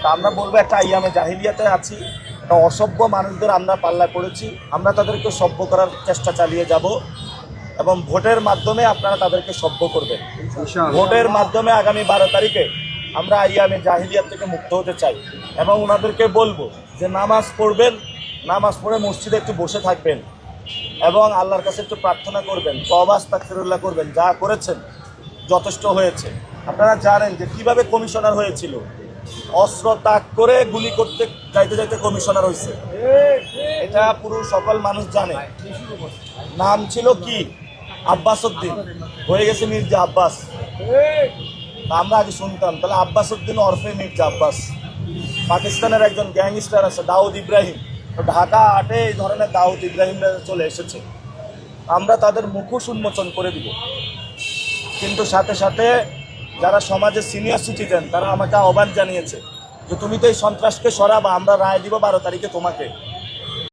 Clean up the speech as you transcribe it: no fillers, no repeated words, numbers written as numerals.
তা আমরা বলবো একটা আইয়ামে জাহিলিয়াতে আছি, একটা অসভ্য মানুষদের আমরা পাল্লা করেছি, আমরা তাদেরকে সভ্য করার চেষ্টা চালিয়ে যাব এবং ভোটের মাধ্যমে আপনারা তাদেরকে সভ্য করবেন। ভোটের মাধ্যমে আগামী 12 তারিখে আমরা আইয়ামে জাহিলিয়াত থেকে মুক্ত হতে চাই এবং ওনাদেরকে বলবো যে নামাজ পড়বেন, নামাজ পড়ে মসজিদে একটু বসে থাকবেন এবং আল্লাহর কাছে একটু প্রার্থনা করবেন, তওবা আস্তাগফিরুল্লাহ করবেন। যা করেছেন যথেষ্ট হয়েছে। আপনারা জানেন যে কিভাবে কমিশনার হয়েছিল, অস্ত্র তাক করে গুলি করতে যাইতে যাইতে কমিশনার হয়েছে, এটা পুরো সকল মানুষ জানে। নাম ছিল কি? আব্বাস উদ্দিন, হয়ে গেছে মির্জা আব্বাস। আমরা আগে শুনতাম, তাহলে আব্বাস উদ্দিন ওরফে মির্জা আব্বাস। পাকিস্তানের একজন গ্যাংস্টার আছে দাউদ ইব্রাহিম, ঢাকা 8-এ এই ধরনের দাউদ ইব্রাহিমরা চলে এসেছে। আমরা তাদের মুখোশ উন্মোচন করে দিব। কিন্তু সাথে সাথে যারা সমাজের সিনিয়র সিটিজেন তারা আমাকে আহ্বান জানিয়েছে যে তুমি তো এই সন্ত্রাসকে সরাবা, আমরা রায় দিব 12 তারিখে তোমাকে।